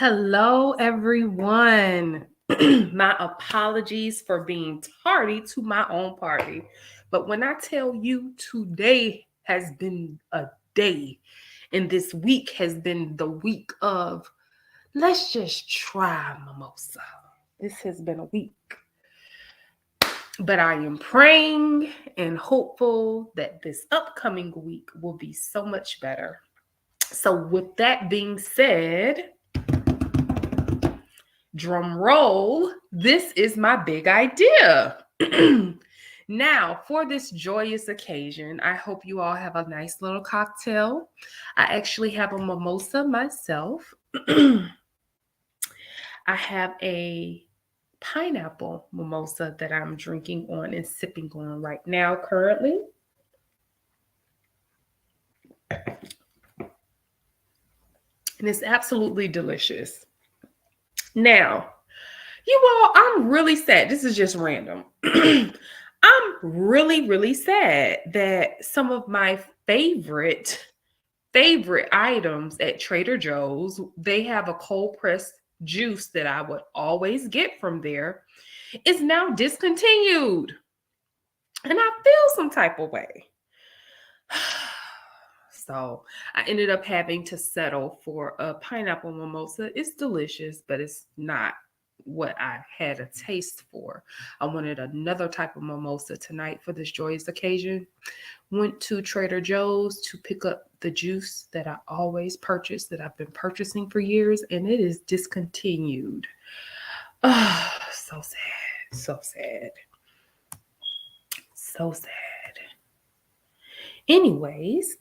Hello, everyone. My apologies for being tardy to my own party. But when I tell you today has been a day, and this week has been the week of let's just try mimosa. This has been a week. But I am praying and hopeful that this upcoming week will be so much better. So, with that being said, drum roll, this is my big idea. Now, for this joyous occasion, I hope you all have a nice little cocktail. I actually have a mimosa myself. I have a pineapple mimosa that I'm drinking on and sipping on right now, currently. And it's absolutely delicious. Now, you all, I'm really sad. This is just random. I'm really, really sad that some of my favorite items at Trader Joe's, they have a cold pressed juice that I would always get from there, is now discontinued. And I feel some type of way. So I ended up having to settle for a pineapple mimosa. It's delicious, but it's not what I had a taste for. I wanted another type of mimosa tonight for this joyous occasion. Went to Trader Joe's to pick up the juice that I always purchase, that I've been purchasing for years, and it is discontinued. Oh, so sad. So sad. So sad. Anyways,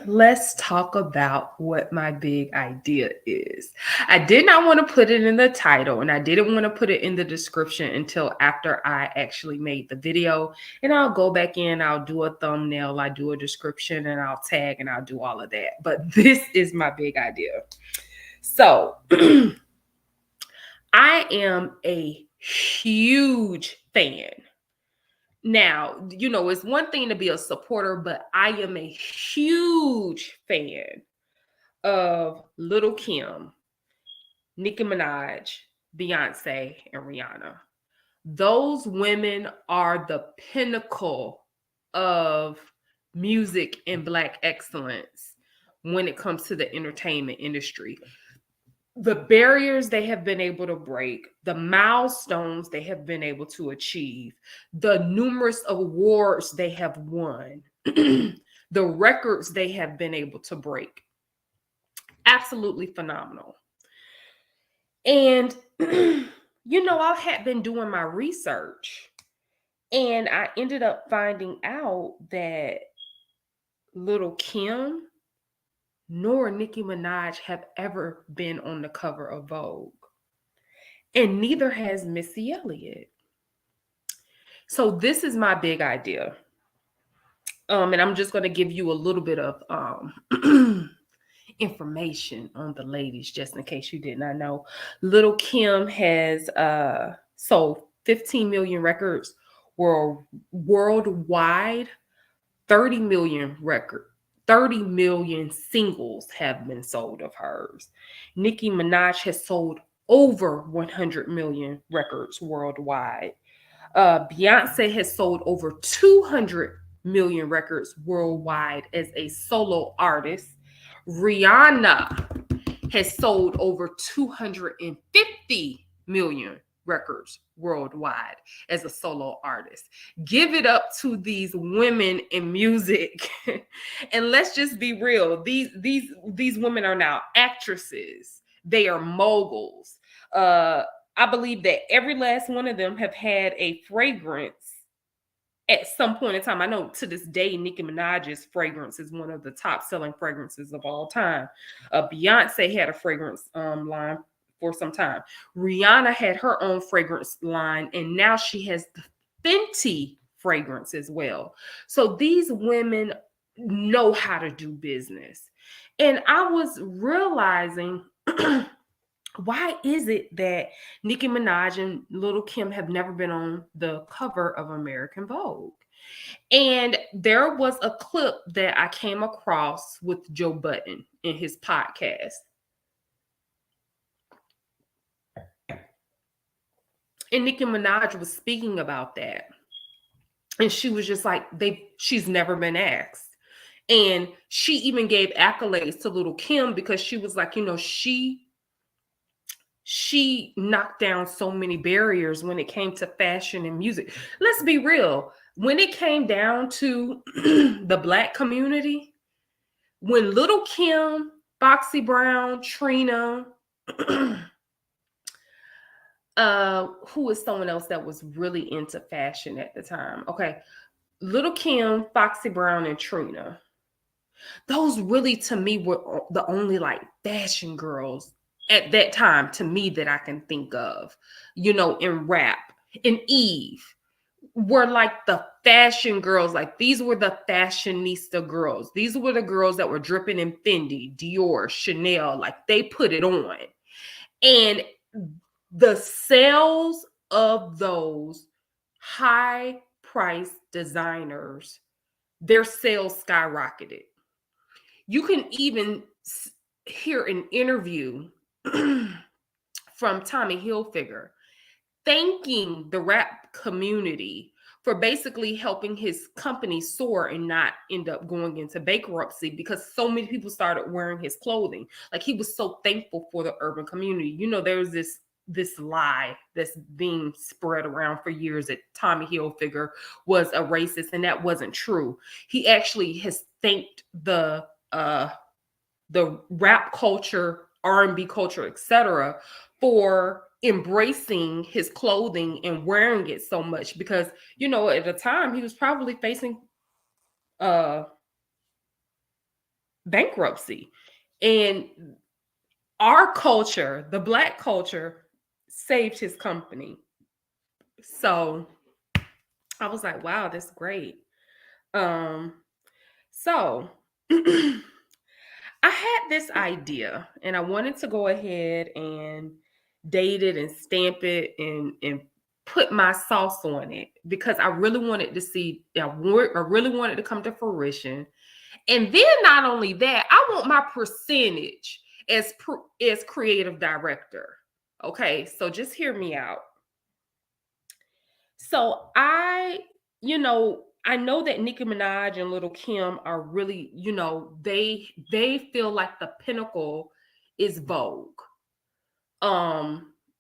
let's talk about what my big idea is. I did not want to put it in the title and I didn't want to put it in the description until after I actually made the video. And I'll go back in, I'll do a thumbnail, I do a description, and I'll tag and I'll do all of that. But this is my big idea. So I am a huge fan. Now, it's one thing to be a supporter, but I am a huge fan of Little Kim, Nicki Minaj, Beyonce, and Rihanna. Those women are the pinnacle of music and Black excellence when it comes to the entertainment industry. The barriers they have been able to break, the milestones they have been able to achieve, the numerous awards they have won, the records they have been able to break. Absolutely phenomenal. And, I had been doing my research and I ended up finding out that Little Kim nor Nicki Minaj have ever been on the cover of Vogue. And neither has Missy Elliott. So this is my big idea. And I'm just going to give you a little bit of information on the ladies, just in case you did not know. Little Kim has sold 15 million records worldwide. 30 million singles have been sold of hers. Nicki Minaj has sold over 100 million records worldwide. Beyonce has sold over 200 million records worldwide as a solo artist. Rihanna has sold over 250 million records worldwide as a solo artist. Give it up to these women in music. And let's just be real. These women are now actresses. They are moguls. I believe that every last one of them have had a fragrance at some point in time. I know to this day, Nicki Minaj's fragrance is one of the top selling fragrances of all time. Beyonce had a fragrance line for some time. Rihanna had her own fragrance line, and now she has the Fenty fragrance as well. So these women know how to do business. And I was realizing why is it that Nicki Minaj and Little Kim have never been on the cover of American Vogue? And there was a clip that I came across with Joe Budden in his podcast. And Nicki Minaj was speaking about that. And she was just like, she's never been asked. And she even gave accolades to Little Kim because she was like, she knocked down so many barriers when it came to fashion and music. Let's be real. When it came down to the Black community, when Little Kim, Foxy Brown, Trina, who was someone else that was really into fashion at the time? Okay. Little Kim, Foxy Brown, and Trina. Those really, to me, were the only like fashion girls at that time, to me, that I can think of, in rap. And Eve were like the fashion girls. Like, these were the fashionista girls. These were the girls that were dripping in Fendi, Dior, Chanel. Like, they put it on. And the sales of those high price designers, their sales skyrocketed. You can even hear an interview from Tommy Hilfiger thanking the rap community for basically helping his company soar and not end up going into bankruptcy, because so many people started wearing his clothing. Like, he was so thankful for the urban community. There's this lie that's being spread around for years that Tommy Hilfiger was a racist, and that wasn't true. He actually has thanked the rap culture, R&B culture, etc., for embracing his clothing and wearing it so much, because at the time he was probably facing bankruptcy. And our culture, the Black culture, saved his company. So I was like, wow, that's great. So I had this idea, and I wanted to go ahead and date it and stamp it and put my sauce on it, because I really wanted to see, I really wanted to come to fruition. And then not only that, I want my percentage as creative director. Okay, so just hear me out. So I know that Nicki Minaj and Little Kim are really, they feel like the pinnacle is Vogue.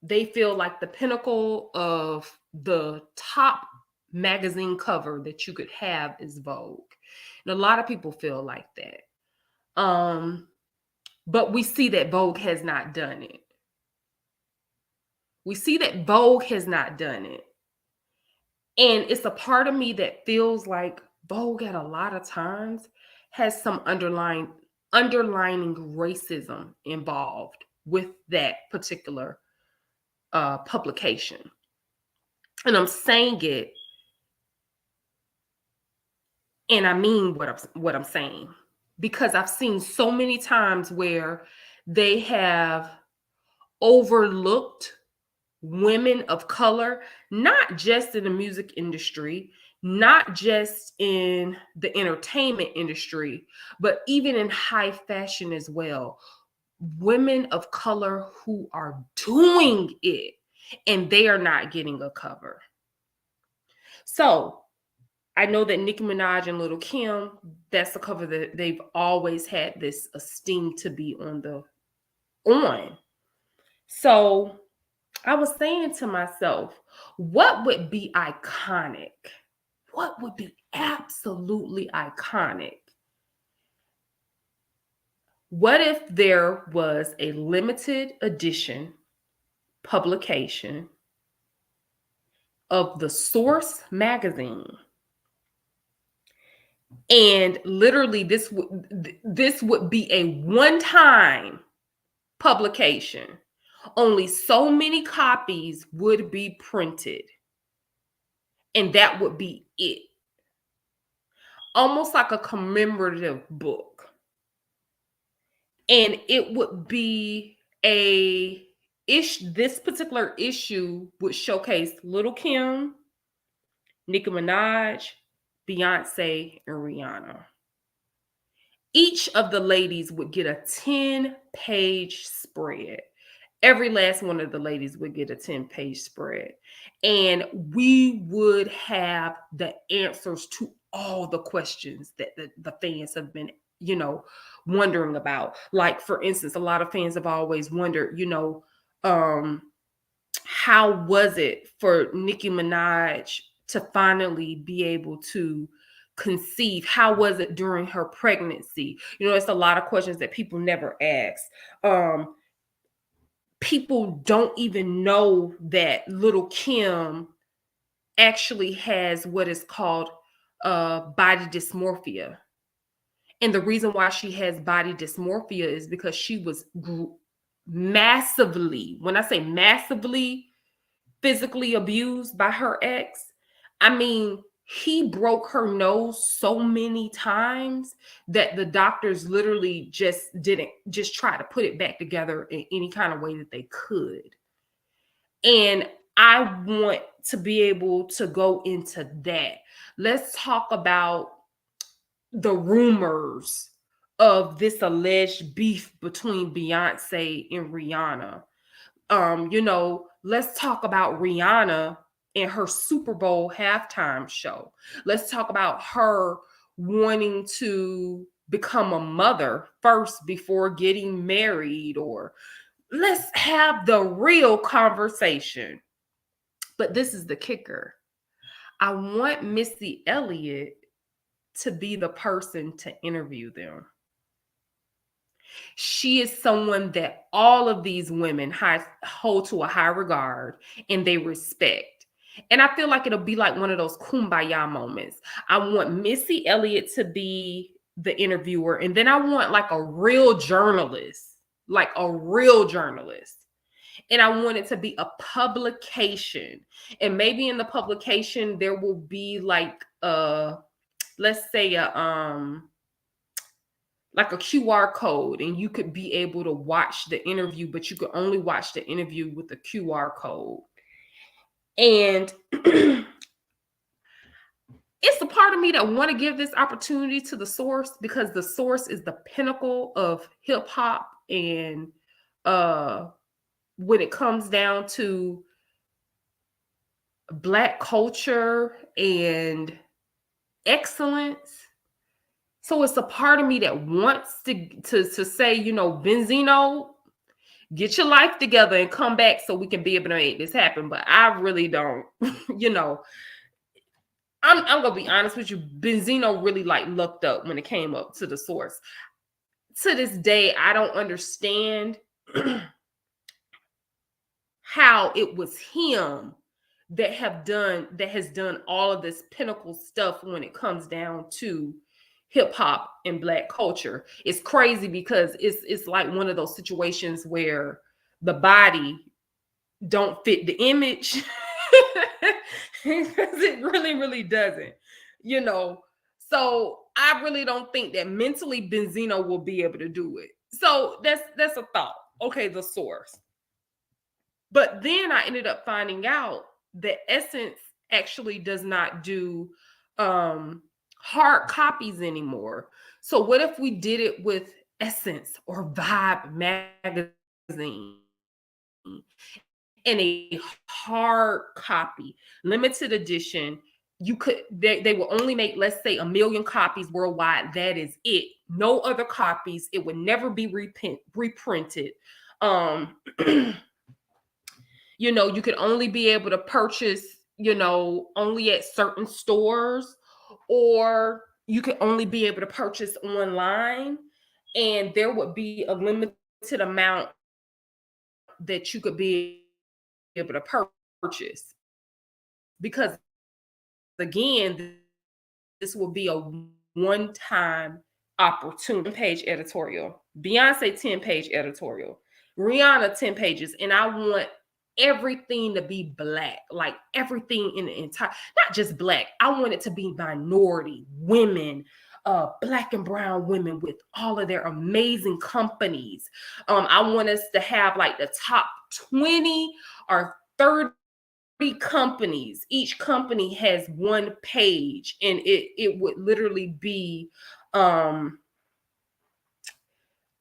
They feel like the pinnacle of the top magazine cover that you could have is Vogue. And a lot of people feel like that. But we see that Vogue has not done it. We see that Vogue has not done it. And it's a part of me that feels like Vogue at a lot of times has some underlying racism involved with that particular publication. And I'm saying it, and I mean what I'm saying, because I've seen so many times where they have overlooked women of color, not just in the music industry, not just in the entertainment industry, but even in high fashion as well. Women of color who are doing it, and they are not getting a cover. So I know that Nicki Minaj and Little Kim, that's the cover that they've always had this esteem to be on. So I was saying to myself, what would be iconic? What would be absolutely iconic? What if there was a limited edition publication of the Source magazine? And literally this would be a one-time publication. Only so many copies would be printed, and that would be it. Almost like a commemorative book. And it would be this particular issue would showcase Little Kim, Nicki Minaj, Beyonce, and Rihanna. Each of the ladies would get a 10-page spread. every last one of the ladies would get a 10-page spread. And we would have the answers to all the questions that the fans have been, wondering about. Like, for instance, a lot of fans have always wondered, um, how was it for Nicki Minaj to finally be able to conceive? How was it during her pregnancy? It's a lot of questions that people never ask. People don't even know that little Kim actually has what is called body dysmorphia. And the reason why she has body dysmorphia is because she was massively, when I say massively, physically abused by her ex. I mean, he broke her nose so many times that the doctors literally didn't just try to put it back together in any kind of way that they could. And I want to be able to go into that. Let's talk about the rumors of this alleged beef between Beyonce and Rihanna. Let's talk about Rihanna and her Super Bowl halftime show. Let's talk about her wanting to become a mother first before getting married, or let's have the real conversation. But this is the kicker. I want Missy Elliott to be the person to interview them. She is someone that all of these women hold to a high regard and they respect. And I feel like it'll be like one of those kumbaya moments. I want Missy Elliott to be the interviewer, and then I want like a real journalist, And I want it to be a publication. And maybe in the publication, there will be like let's say like a QR code, and you could be able to watch the interview, but you could only watch the interview with the QR code. And it's a part of me that want to give this opportunity to The Source, because The Source is the pinnacle of hip hop. And when it comes down to Black culture and excellence. So it's a part of me that wants to say, Benzino, get your life together and come back so we can be able to make this happen. But I really don't, I'm gonna be honest with you. Benzino really lucked up when it came up to The Source. To this day, I don't understand how it was him that has done all of this pinnacle stuff when it comes down to hip hop and Black culture. It's crazy because it's like one of those situations where the body don't fit the image because it really, really doesn't, So I really don't think that mentally Benzino will be able to do it. So that's a thought. Okay, The Source. But then I ended up finding out that Essence actually does not do hard copies anymore. So what if we did it with Essence or Vibe magazine in a hard copy, limited edition? They will only make, let's say, 1 million copies worldwide. That is it. No other copies. It would never be reprinted. You could only be able to purchase, only at certain stores, or you could only be able to purchase online, and there would be a limited amount that you could be able to purchase. Because again, this will be a one-time opportunity. Page editorial. Beyonce 10-page editorial. Rihanna 10 pages. And I want everything to be Black, like everything in the entire, not just Black. I want it to be minority, women, Black and brown women with all of their amazing companies. I want us to have like the top 20 or 30 companies. Each company has one page, and it would literally be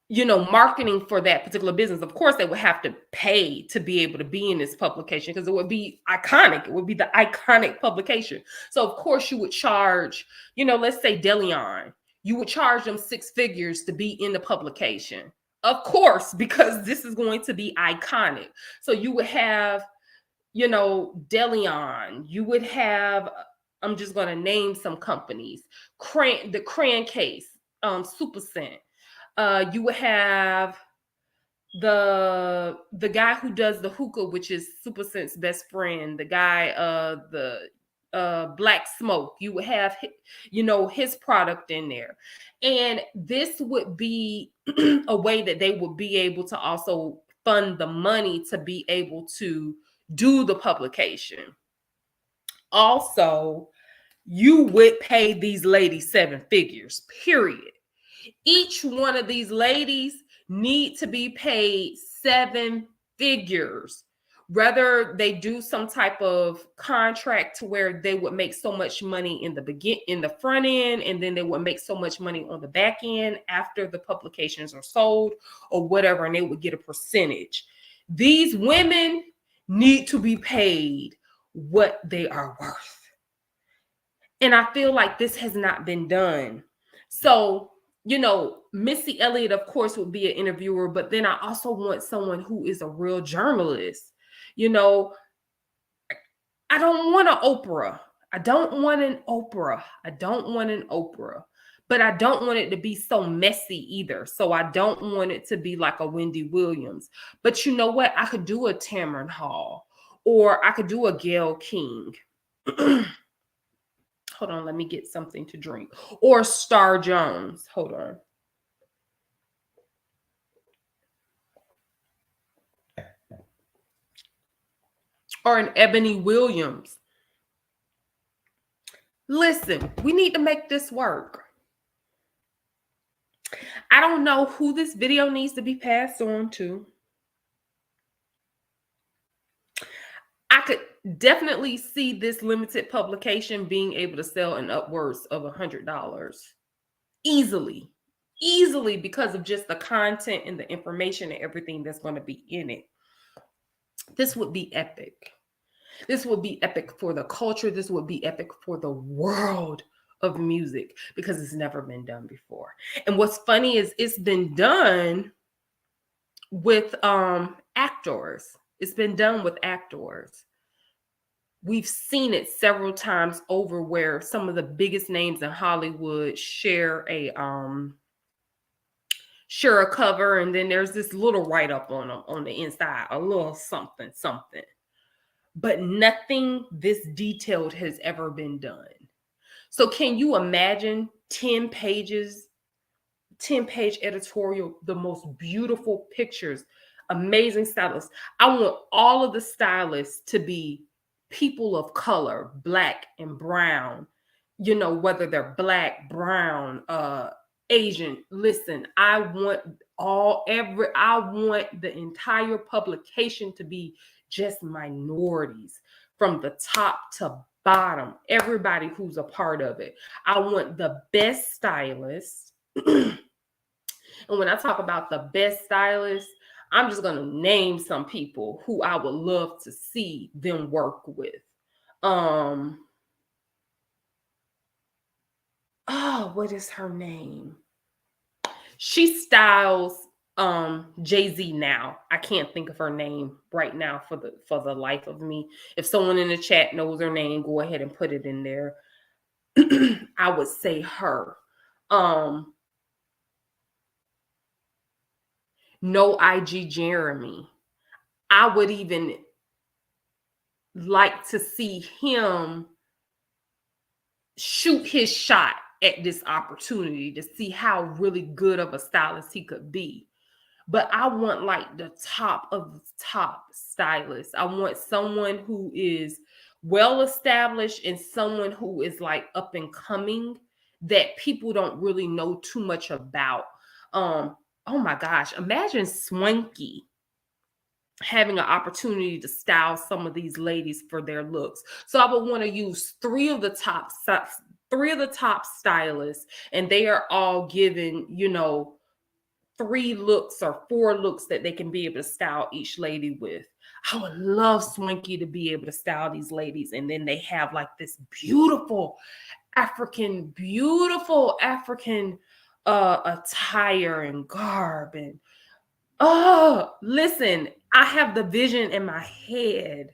marketing for that particular business. Of course, they would have to pay to be able to be in this publication because it would be iconic. It would be the iconic publication. So, of course, you would charge, let's say Deleon, you would charge them six figures to be in the publication. Of course, because this is going to be iconic. So you would have, Deleon, you would have, I'm just going to name some companies, the Cran Case, Super Scent. You would have the guy who does the hookah, which is Super Scent's best friend, the guy, the Black Smoke. You would have, his product in there. And this would be a way that they would be able to also fund the money to be able to do the publication. Also, you would pay these ladies seven figures, period. Each one of these ladies need to be paid seven figures. Whether they do some type of contract to where they would make so much money in the front end, and then they would make so much money on the back end after the publications are sold or whatever, and they would get a percentage. These women need to be paid what they are worth. And I feel like this has not been done. So, Missy Elliott, of course, would be an interviewer, but then I also want someone who is a real journalist. I don't want an Oprah. I don't want an Oprah. But I don't want it to be so messy either. So I don't want it to be like a Wendy Williams. But you know what? I could do a Tamron Hall, or I could do a Gayle King. Hold on, let me get something to drink. Or Star Jones. Hold on. Or an Ebony Williams. Listen, we need to make this work. I don't know who this video needs to be passed on to. I could definitely see this limited publication being able to sell in upwards of $100 easily because of just the content and the information and everything that's going to be in it. This would be epic. This would be epic for the culture. This would be epic for the world of music because it's never been done before. And what's funny is it's been done with actors. It's been done with actors. We've seen it several times over where some of the biggest names in Hollywood share a cover, and then there's this little write-up on them on the inside, a little something. But nothing this detailed has ever been done. So can you imagine 10-page editorial, the most beautiful pictures, amazing stylists. I want all of the stylists to be people of color, Black and brown, whether they're Black, brown, Asian. Listen, I want the entire publication to be just minorities from the top to bottom, everybody who's a part of it. I want the best stylists. And when I talk about the best stylists, I'm just going to name some people who I would love to see them work with. What is her name? She styles Jay-Z now. I can't think of her name right now for the life of me. If someone in the chat knows her name, go ahead and put it in there. I would say her. No IG Jeremy. I would even like to see him shoot his shot at this opportunity to see how really good of a stylist he could be. But I want like the top of the top stylist. I want someone who is well established and someone who is like up and coming that people don't really know too much about. Oh my gosh, imagine Swanky having an opportunity to style some of these ladies for their looks. So I would want to use three of the top stylists, and they are all given, 3 looks or 4 looks that they can be able to style each lady with. I would love Swanky to be able to style these ladies, and then they have like this beautiful African attire and garb. And oh, listen, I have the vision in my head.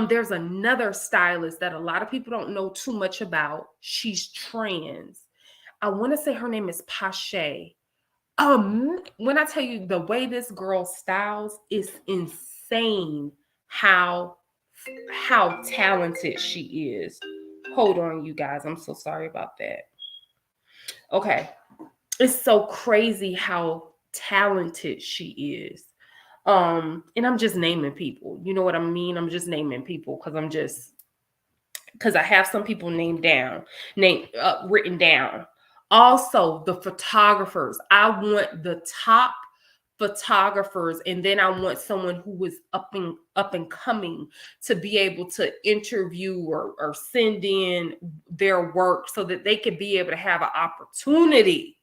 There's another stylist that a lot of people don't know too much about. She's trans. I want to say her name is Pache. When I tell you the way this girl styles, is insane how talented she is. Hold on, you guys. I'm so sorry about that. Okay. It's so crazy how talented she is. And I'm just naming people. You know what I mean? I'm just naming people because I have some people written down. Also, the photographers. I want the top photographers, and then I want someone who is up and coming to be able to interview or send in their work so that they could be able to have an opportunity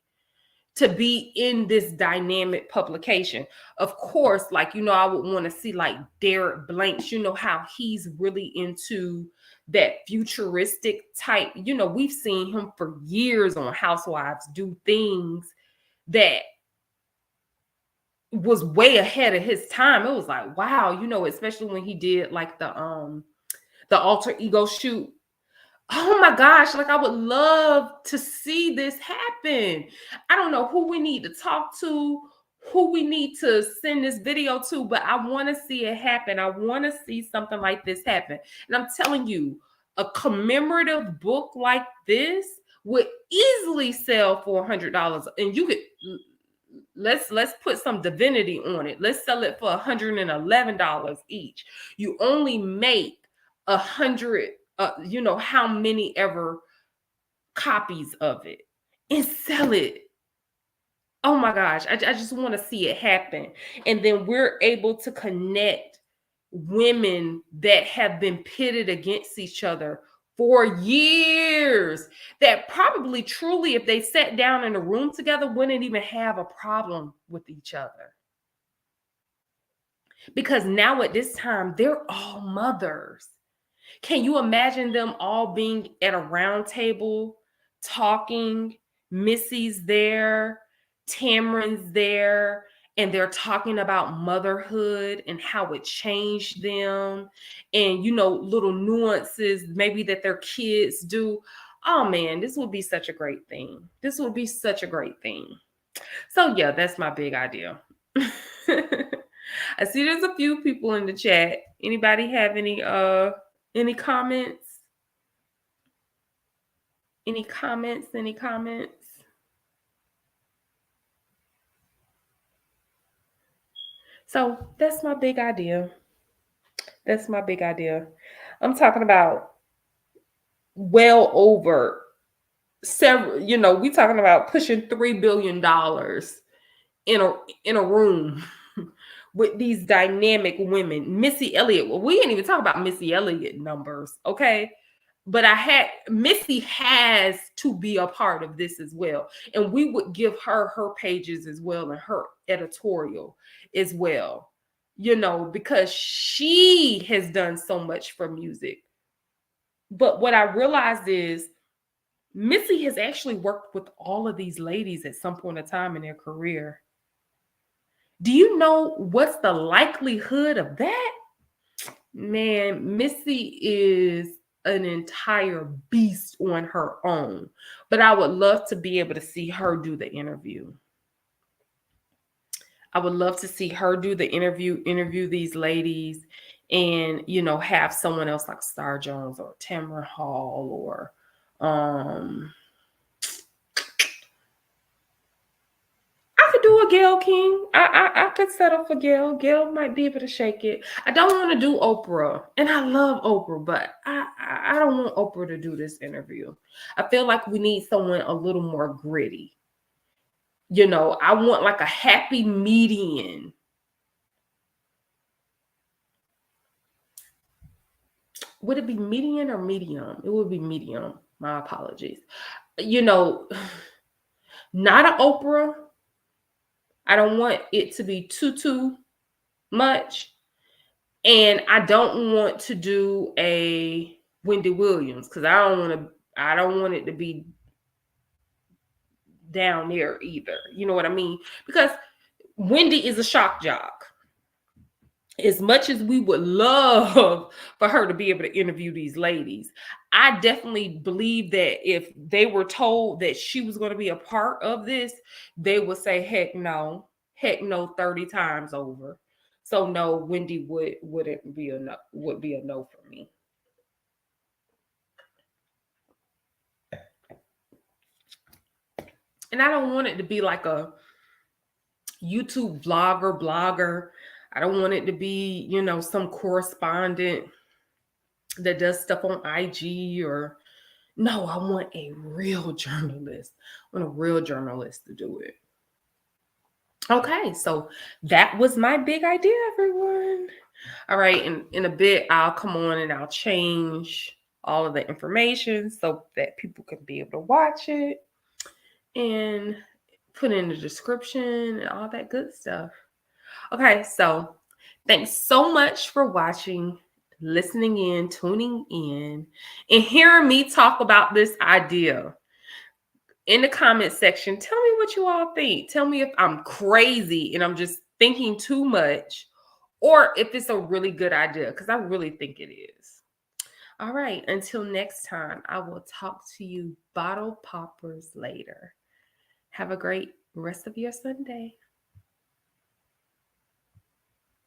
to be in this dynamic publication. Of course, like, I would want to see like Derek Blanks, how he's really into that futuristic type. We've seen him for years on Housewives do things that was way ahead of his time. It was like, wow, especially when he did like the alter ego shoot. Oh my gosh, like I would love to see this happen. I don't know who we need to talk to, who we need to send this video to, but I want to see it happen. I want to see something like this happen. And I'm telling you, a commemorative book like this would easily sell for $100. And you could let's put some divinity on it. Let's sell it for $111 each. You only make 100, how many ever copies of it, and sell it. Oh my gosh, I just want to see it happen. And then we're able to connect women that have been pitted against each other for years, that probably truly, if they sat down in a room together, wouldn't even have a problem with each other. Because now at this time, they're all mothers. Can you imagine them all being at a round table talking? Missy's there, Tamron's there, and they're talking about motherhood and how it changed them, and little nuances maybe that their kids do. Oh man, this would be such a great thing. This would be such a great thing. So yeah, that's my big idea. I see there's a few people in the chat. Anybody have any comments? Any comments? Any comments? So that's my big idea. That's my big idea. I'm talking about well over several, we talking about pushing $3 billion in a room with these dynamic women. Missy Elliott. Well, we didn't even talk about Missy Elliott numbers, okay? But Missy has to be a part of this as well. And we would give her pages as well and her editorial as well, because she has done so much for music. But what I realized is Missy has actually worked with all of these ladies at some point in time in their career. Do you know what's the likelihood of that? Man, Missy is an entire beast on her own, but I would love to be able to see her do the interview. I would love to see her do the interview these ladies, and have someone else like Star Jones or Tamara Hall or I could do a Gayle King. I could settle for Gayle. Gayle might be able to shake it. I don't want to do Oprah, and I love Oprah, but I don't want Oprah to do this interview. I feel like we need someone a little more gritty. I want like a happy median. Would it be median or medium? It would be medium. My apologies. Not an Oprah. I don't want it to be too much. And I don't want to do a Wendy Williams because I don't want it to be down there either. You know what I mean? Because Wendy is a shock jock. As much as we would love for her to be able to interview these ladies, I definitely believe that if they were told that she was going to be a part of this, they would say heck no 30 times over. So no, Wendy wouldn't be a no, would be a no for me. And I don't want it to be like a YouTube blogger. I don't want it to be, some correspondent that does stuff on IG or no, I want a real journalist. I want a real journalist to do it. Okay, so that was my big idea, everyone. All right, in a bit, I'll come on and I'll change all of the information so that people can be able to watch it and put in the description and all that good stuff. Okay, so thanks so much for watching, listening in, tuning in, and hearing me talk about this idea. In the comment section, tell me what you all think. Tell me if I'm crazy and I'm just thinking too much, or if it's a really good idea, because I really think it is. All right, until next time, I will talk to you bottle poppers later. Have a great rest of your Sunday.